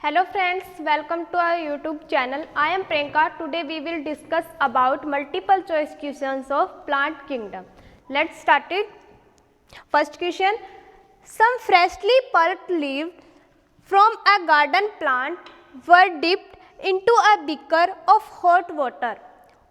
Hello friends, welcome to our YouTube channel. I am Priyanka. Today we will discuss about multiple choice questions of plant kingdom. Let's start it. First question. Some freshly plucked leaves from a garden plant were dipped into a beaker of hot water.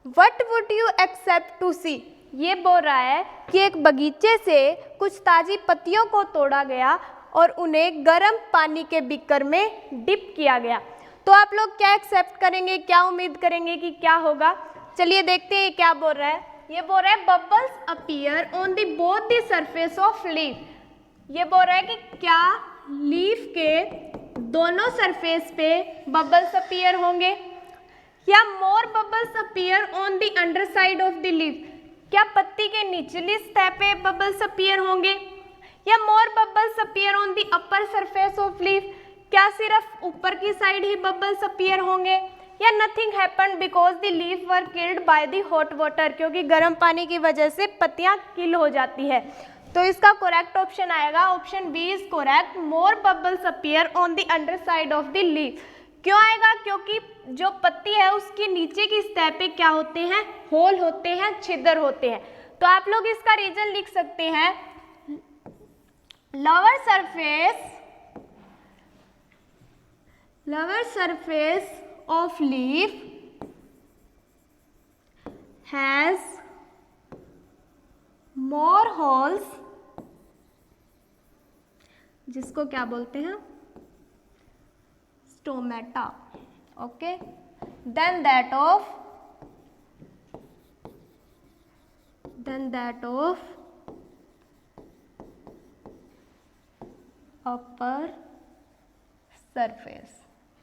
What would you accept to see? ये बोल रहा है कि एक बगीचे से कुछ ताज़ी पत्तियों को तोड़ा गया और उन्हें गर्म पानी के बीकर में डिप किया गया। तो आप लोग क्या एक्सेप्ट करेंगे, क्या उम्मीद करेंगे कि क्या होगा? चलिए देखते हैं क्या बोल रहा है। ये बोल रहा है bubbles appear on the both the surface of leaf. ये बोल रहा है कि क्या लीफ के दोनों सरफेस पे बबल्स अपीयर होंगे या more bubbles appear on the under side of the leaf. क्या पत्ती के निचली सतह पे बबल्स अपीयर होंगे या more bubbles appear on the upper surface of leaf. क्या सिर्फ ऊपर की साइड ही बबल्स अपीयर होंगे या nothing happened because the leaf were killed by the hot water, क्योंकि गर्म पानी की वजह से पत्तियां किल हो जाती है। तो इसका करेक्ट ऑप्शन आएगा option B is correct, more bubbles appear on the under side of the leaf. क्यों आएगा? क्योंकि जो पत्ती है उसके नीचे की सतह पे क्या होते हैं, होल होते हैं, छिद्र होते हैं। तो आप लोग इसका रीजन लिख सकते हैं lower surface of leaf has more holes, जिसको क्या बोलते हैं, stomata, okay, then that of upper surface,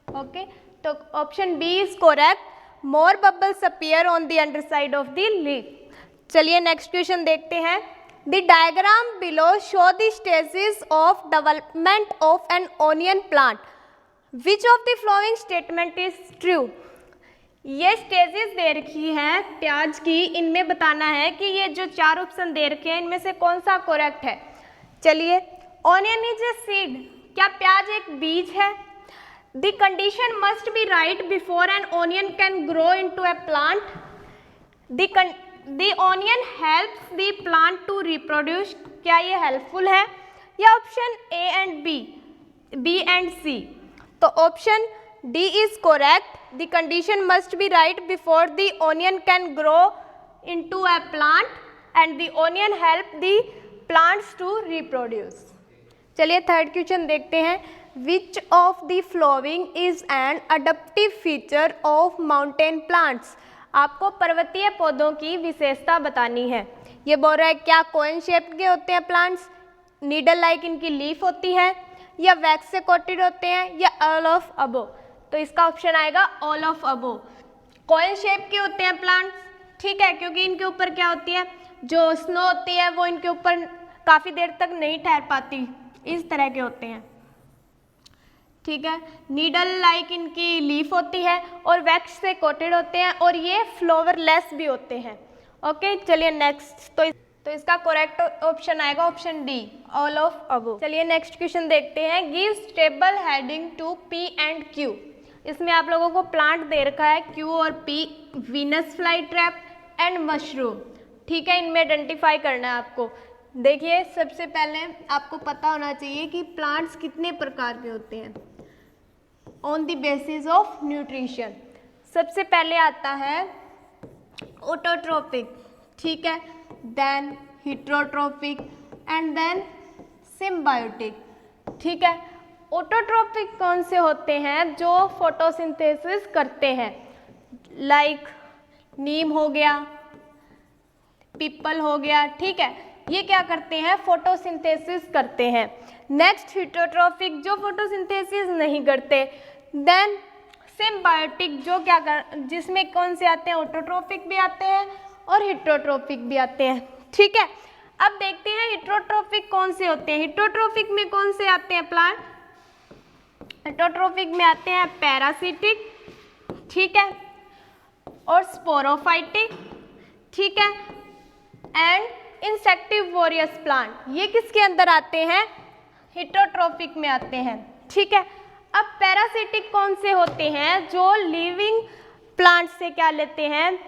okay. तो option B is correct, more bubbles appear on the under side of the leaf. चलिए नेक्स्ट क्वेश्चन देखते हैं। The diagram below show the stages of development of an onion plant, which of the following statement is true. ये stages दे रखी हैं प्याज की, इनमें बताना है कि ये जो चार ऑप्शन दे रखे हैं इनमें से कौन सा करेक्ट है। चलिए, ऑनियन इज ए सीड, क्या प्याज एक बीज है? The condition must be right before an onion can grow into a plant. The onion helps the plant to reproduce, क्या ये हेल्पफुल है? या option A and B and C. तो option D is correct, the condition must be right before the onion can grow into a plant and the onion help the plants to reproduce. चलिए third question देखते हैं। Which of the following is an adaptive feature of mountain plants. आपको पर्वतीय पौधों की विशेषता बतानी है। ये बोल रहा है क्या कोइन शेप के होते हैं प्लांट्स, नीडल लाइक इनकी लीफ होती है, या वैक्स से कोटेड होते हैं, या ऑल ऑफ अबो। तो इसका ऑप्शन आएगा all of above. Coin shape के होते हैं प्लांट्स, ठीक है, क्योंकि इनके ऊपर क्या होती है, जो स्नो होती है वो इनके ऊपर काफ़ी देर तक नहीं ठहर पाती, इस तरह के होते हैं, ठीक है। नीडल लाइक इनकी लीफ होती है और वैक्स से कोटेड होते हैं और ये फ्लावरलेस भी होते हैं, ओके। चलिए नेक्स्ट, तो इसका करेक्ट ऑप्शन आएगा option D, all of above. चलिए नेक्स्ट क्वेश्चन देखते हैं। Give stable heading to P and Q. इसमें आप लोगों को प्लांट दे रखा है क्यू और P, Venus fly trap and mushroom, ठीक है। इनमें आइडेंटिफाई करना है आपको। देखिए, सबसे पहले आपको पता होना चाहिए कि प्लांट्स कितने प्रकार के होते हैं on the basis of nutrition. सबसे पहले आता है ऑटोट्रोपिक, ठीक है, देन हेटेरोट्रोपिक एंड देन सिम्बायोटिक, ठीक है। ऑटोट्रोपिक कौन से होते हैं? जो फोटोसिंथेसिस करते हैं, लाइक नीम हो गया, पीपल हो गया, ठीक है, ये क्या करते हैं, फोटोसिंथेसिस करते हैं। नेक्स्ट हेटेरोट्रोपिक, जो फोटोसिंथेसिस नहीं करते। देन सिम्बायोटिक, जो क्या जिसमें कौन से आते हैं, ऑटोट्रोपिक भी आते हैं और हेटेरोट्रोपिक भी आते हैं, ठीक है। अब देखते हैं हेटेरोट्रोपिक कौन से होते हैं। हेटेरोट्रोपिक में कौन से आते हैं प्लांट? हेटेरोट्रोपिक में आते हैं पैरासिटिक, ठीक है, और स्पोरोफाइटिक, ठीक है, एंड इंसेक्टिवोरियस प्लांट। ये किसके अंदर आते हैं? हेटेरोट्रोपिक में आते हैं, ठीक है। अब पैरासिटिक कौन से होते हैं? जो लिविंग प्लांट से क्या लेते हैं?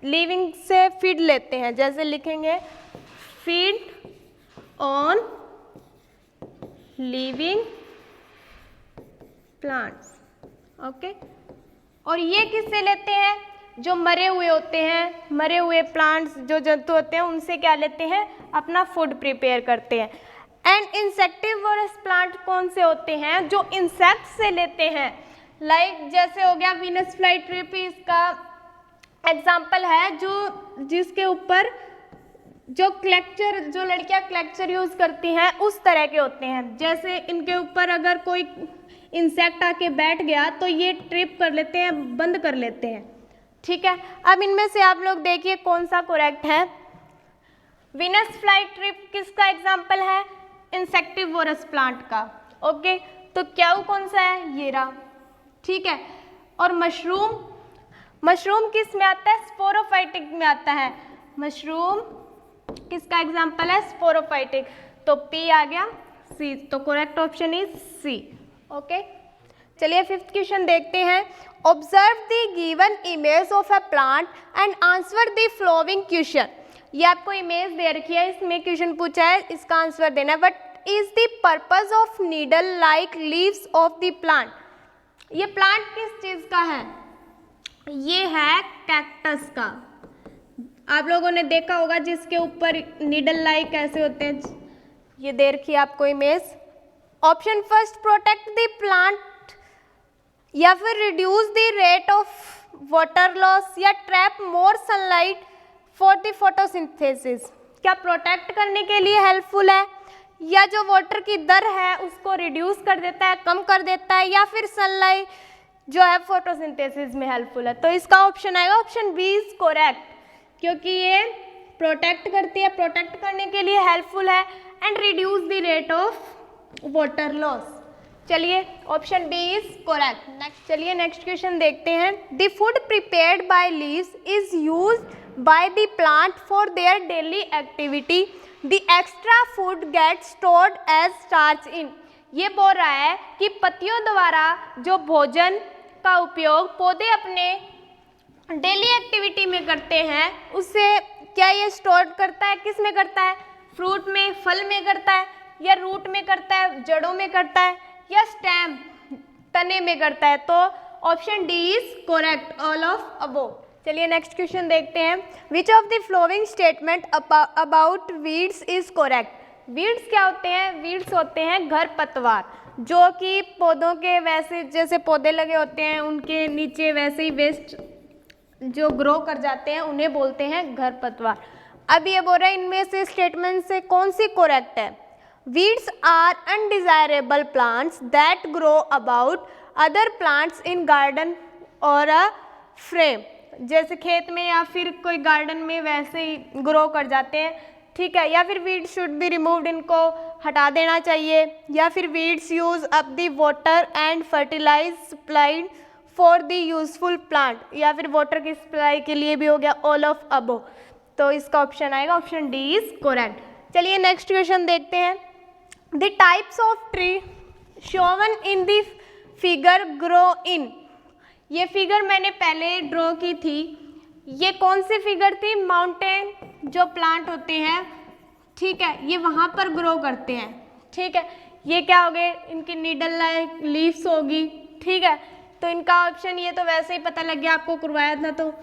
लिविंग से फीड लेते हैं। जैसे लिखेंगे feed on living plants, okay. और ये किससे लेते हैं? जो मरे हुए होते हैं, मरे हुए प्लांट्स, जो जंतु होते हैं उनसे क्या लेते हैं? अपना फूड प्रिपेयर करते हैं। एंड इंसेक्टिवोरस प्लांट कौन से होते हैं? जो इंसेक्ट से लेते हैं। लाइक जैसे हो गया वीनस फ्लाई ट्रिप, इसका एग्जाम्पल है, जो जिसके ऊपर जो क्लेक्चर, जो लड़कियां क्लेक्चर यूज करती हैं उस तरह के होते हैं। जैसे इनके ऊपर अगर कोई इंसेक्ट आके बैठ गया तो ये ट्रिप कर लेते हैं, बंद कर लेते हैं, ठीक है। अब इनमें से आप लोग देखिए कौन सा करेक्ट है। वीनस फ्लाई ट्रिप किसका एग्जाम्पल है? इंसेक्टिवोरस प्लांट का, ओके। तो क्या वो कौन सा है? ये रहा, ठीक है। और मशरूम, मशरूम किस में आता है? स्पोरोफाइटिक में आता है। मशरूम किसका एग्जाम्पल है? स्पोरोफाइटिक। तो पी आ गया, सी। तो correct option is C, okay. चलिए फिफ्थ क्वेश्चन देखते हैं। Observe the given image of a plant and answer the following question. ये आपको इमेज दे रखी है, इसमें क्वेश्चन पूछा है, इसका आंसर देना है। What is the purpose of needle like leaves of the plant? ये प्लांट किस चीज का है? ये है कैक्टस का। आप लोगों ने देखा होगा जिसके ऊपर नीडल लाइक ऐसे होते हैं। ये दे रखी है आपको image. Option first, protect the plant, या फिर reduce the rate of water loss, या trap more sunlight for the photosynthesis. क्या प्रोटेक्ट करने के लिए हेल्पफुल है, या जो वाटर की दर है उसको रिड्यूस कर देता है, कम कर देता है, या फिर सनलाइट जो है फोटोसिंथेसिस में हेल्पफुल है? तो इसका ऑप्शन आएगा ऑप्शन बी इज करेक्ट, क्योंकि ये प्रोटेक्ट करती है, प्रोटेक्ट करने के लिए हेल्पफुल है, and reduce the rate of water loss. चलिए option B is correct. Next, चलिए नेक्स्ट क्वेश्चन देखते हैं। The food prepared by leaves is used by the plant for their daily activity. The extra food gets stored as starch in. ये बोल रहा है कि पत्तियों द्वारा जो भोजन का उपयोग पौधे अपने डेली एक्टिविटी में करते हैं, उससे क्या ये स्टोर करता है? किस में करता है? फ्रूट में, फल में करता है, या रूट में करता है, जड़ों में करता है, या स्टेम, तने में करता है? तो option D is correct, all of above. चलिए नेक्स्ट क्वेश्चन देखते हैं। Which of the following statement about weeds is correct? Weeds क्या होते हैं? वीड्स होते हैं खरपतवार, जो कि पौधों के वैसे जैसे पौधे लगे होते हैं उनके नीचे वैसे ही वेस्ट जो ग्रो कर जाते हैं उन्हें बोलते हैं खरपतवार। अब ये बोल रहे हैं इनमें से स्टेटमेंट से कौन सी करेक्ट है? Weeds are undesirable plants that grow about other plants in garden or a frame. जैसे खेत में या फिर कोई गार्डन में वैसे ही ग्रो कर जाते हैं, ठीक है। या फिर वीड शुड बी रिमूव्ड, इनको हटा देना चाहिए। या फिर weeds use up the water and fertilize supplied for the useful plant, या फिर वाटर की सप्लाई के लिए भी हो गया, ऑल ऑफ अबो। तो इसका ऑप्शन आएगा ऑप्शन डी इज करेक्ट। चलिए नेक्स्ट क्वेश्चन देखते हैं। The types of tree Sovan in the figure grow in. ये फिगर मैंने पहले ड्रॉ की थी। ये कौन सी फिगर थी? माउंटेन जो प्लांट होते हैं, ठीक है, ये वहाँ पर ग्रो करते हैं, ठीक है। ये क्या हो गए? इनकी नीडल लाइक लीव्स होगी, ठीक है। तो इनका ऑप्शन, ये तो वैसे ही पता लग गया, आपको करवाया था। तो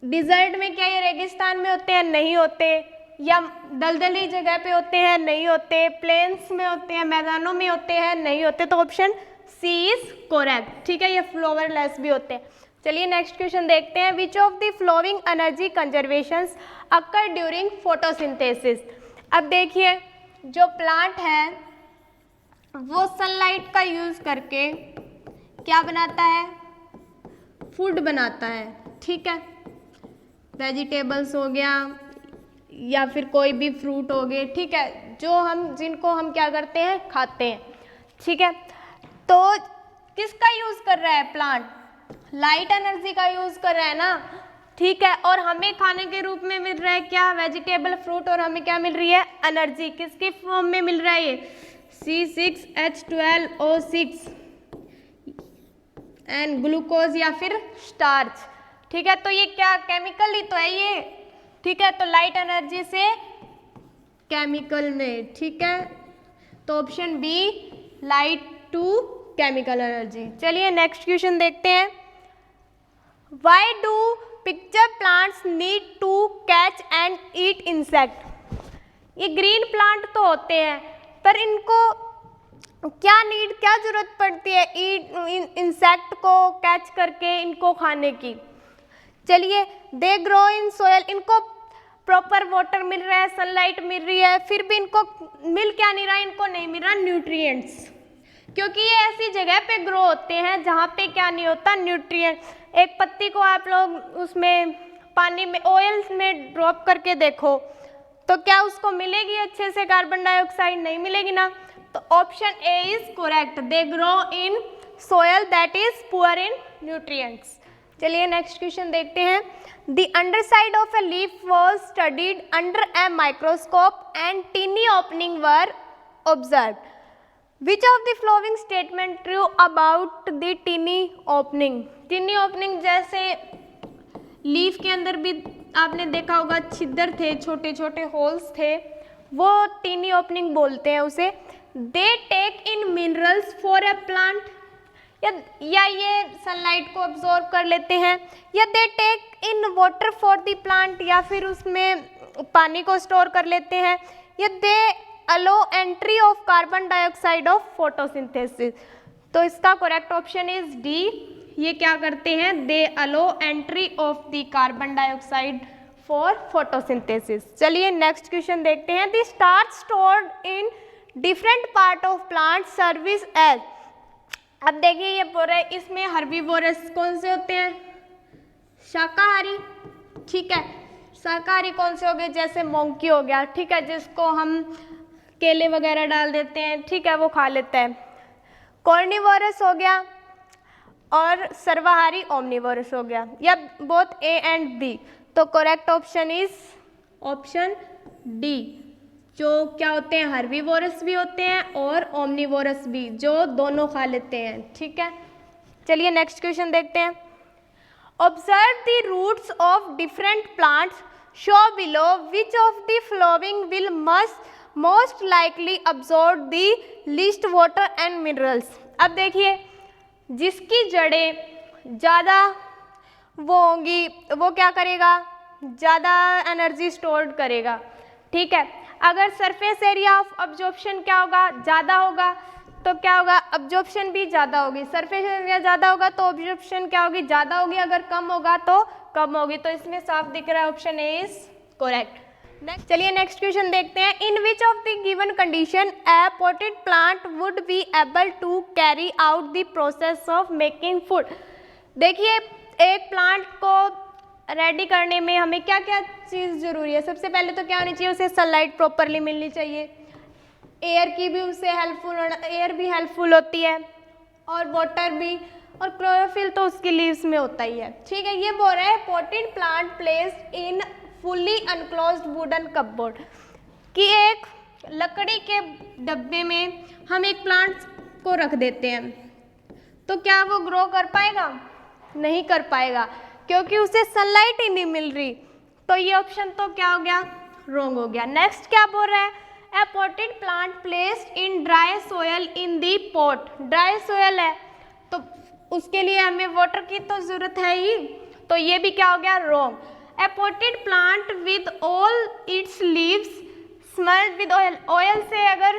डिजर्ट में क्या ये रेगिस्तान में होते हैं? नहीं होते। या दलदली जगह पे होते हैं? नहीं होते। प्लेन्स में होते हैं, मैदानों में होते हैं? नहीं होते। तो ऑप्शन सी इज करेक्ट, ठीक है। ये फ्लावरलेस भी होते हैं। चलिए नेक्स्ट क्वेश्चन देखते हैं। Which of the flowing energy conservations occur during photosynthesis. अब देखिए जो प्लांट है वो सनलाइट का यूज करके क्या बनाता है? फूड बनाता है, ठीक है। वेजिटेबल्स हो गया या फिर कोई भी फ्रूट हो गए, ठीक है, जो हम जिनको हम क्या करते हैं? खाते हैं, ठीक है। तो किसका यूज कर रहा है प्लांट? लाइट एनर्जी का यूज कर रहा है ना, ठीक है। और हमें खाने के रूप में मिल रहा है क्या? Vegetable, fruit. और हमें क्या मिल रही है? एनर्जी। किसकी फॉर्म में मिल रहा है? ये C6H12O6, एंड ग्लूकोज या फिर स्टार्च। ठीक है, तो ये क्या केमिकल ही तो है ये। ठीक है, तो लाइट एनर्जी से केमिकल में। ठीक है, तो option B light to chemical energy. चलिए नेक्स्ट क्वेश्चन देखते हैं। Why do pitcher plants need to catch and eat insect. ये ग्रीन प्लांट तो होते हैं, पर इनको क्या जरूरत पड़ती है इंसेक्ट को कैच करके इनको खाने की। चलिए, दे ग्रो इन सोयल, इनको प्रॉपर वाटर मिल रहा है, सनलाइट मिल रही है, फिर भी इनको मिल क्या नहीं रहा, इनको नहीं मिल रहा न्यूट्रिएंट्स, क्योंकि ये ऐसी जगह पे ग्रो होते हैं जहाँ पे क्या नहीं होता, न्यूट्रिएंट्स। एक पत्ती को आप लोग उसमें पानी में ऑयल में ड्रॉप करके देखो तो क्या उसको मिलेगी अच्छे से कार्बन डाइऑक्साइड? नहीं मिलेगी ना। तो option A is correct, they grow in soil that is poor in nutrients. चलिए नेक्स्ट क्वेश्चन देखते हैं। The underside of a leaf was studied under a microscope and tiny opening were observed. Which of the following statement true about the teeny opening? Teeny opening जैसे leaf के अंदर भी आपने देखा होगा छिद्र थे, छोटे छोटे होल्स थे, वो टीनी ओपनिंग बोलते हैं उसे। They take in minerals for a plant, या ये सनलाइट को अब्जॉर्ब कर लेते हैं, या they take in water for the plant, या फिर उसमें पानी को स्टोर कर लेते हैं, या they allow entry of carbon dioxide of photosynthesis. तो इसका करेक्ट ऑप्शन इज डी, ये क्या करते हैं, they allow entry of the carbon dioxide for photosynthesis. चलिए नेक्स्ट क्वेश्चन देखते हैं। The starch stored in different part of plant serves as. अब देखिए ये बोल रहा है इसमें हर्बीवोरस कौन से होते हैं, शाकाहारी। ठीक है, शाकाहारी कौन से हो गए, जैसे मोंकी हो गया, ठीक है, जिसको हम केले वगैरह डाल देते हैं, ठीक है, वो खा लेता है। कॉर्निवोरस हो गया और सर्वाहारी ओमनिवोरस हो गया, या बोथ ए एंड बी। तो correct option is option D, जो क्या होते हैं, हर्बीवोरस भी होते हैं और ओमनिवोरस भी, जो दोनों खा लेते हैं। ठीक है, चलिए नेक्स्ट क्वेश्चन देखते हैं। Observe the roots of different plants, show below which of the following will most likely absorb the least water and minerals। अब देखिए जिसकी जड़ें ज़्यादा वो होंगी वो क्या करेगा, ज़्यादा एनर्जी स्टोर करेगा। ठीक है, अगर सरफेस एरिया ऑफ अब्जॉर्प्शन क्या होगा, ज़्यादा होगा, तो क्या होगा, अब्जॉर्प्शन भी ज़्यादा होगी। सरफेस एरिया ज़्यादा होगा तो अब्जॉर्प्शन क्या होगी, ज़्यादा होगी, अगर कम होगा तो कम होगी। तो इसमें साफ दिख रहा है ऑप्शन ए इज करेक्ट। चलिए नेक्स्ट क्वेश्चन देखते हैं। In which of the given condition a potted plant would be able to carry out the process of making food. देखिए एक प्लांट को रेडी करने में हमें क्या क्या चीज़ ज़रूरी है। सबसे पहले तो क्या होनी चाहिए, उसे सनलाइट प्रॉपरली मिलनी चाहिए, एयर की भी उसे हेल्पफुल होना, एयर भी हेल्पफुल होती है, और वाटर भी, और क्लोरोफिल तो उसकी लीव्स में होता ही है। ठीक है, ये बोल रहा है पॉटेड प्लांट प्लेस्ड इन फुल्ली अनक्लोज्ड वुडन कपबोर्ड, कि एक लकड़ी के डब्बे में हम एक प्लांट को रख देते हैं, तो क्या वो ग्रो कर पाएगा? नहीं कर पाएगा, क्योंकि उसे सनलाइट ही नहीं मिल रही। तो ये ऑप्शन तो क्या हो गया, रॉन्ग हो गया। नेक्स्ट क्या बोल रहा है, a potted plant placed in dry soil in the pot. Dry soil है तो उसके लिए हमें वाटर की तो ज़रूरत है ही, तो ये भी क्या हो गया, wrong. A potted plant with all its leaves smelled with oil। Oil से अगर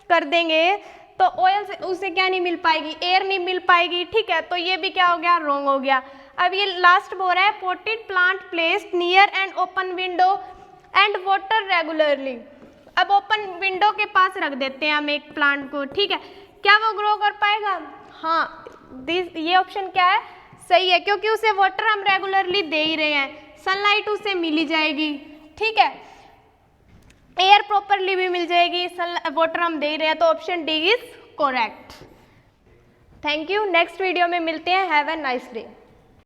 कर देंगे तो ऑयल से उसे क्या नहीं मिल पाएगी, एयर नहीं मिल पाएगी। ठीक है, तो ये भी क्या हो गया, रॉन्ग हो गया। अब ये लास्ट बोल रहा है potted plant placed near an open window and water regularly। अब ओपन विंडो के पास रख देते हैं हम एक प्लांट को, ठीक है, क्या वो ग्रो कर पाएगा? हाँ, ये ऑप्शन क्या है, सही है, क्योंकि उसे वाटर हम रेगुलरली दे ही रहे हैं, सनलाइट उसे मिल ही जाएगी। ठीक है, एयर प्रॉपरली भी मिल जाएगी, वाटर हम दे रहे हैं, तो option D is correct. Thank you, next video में मिलते हैं। Have a nice day.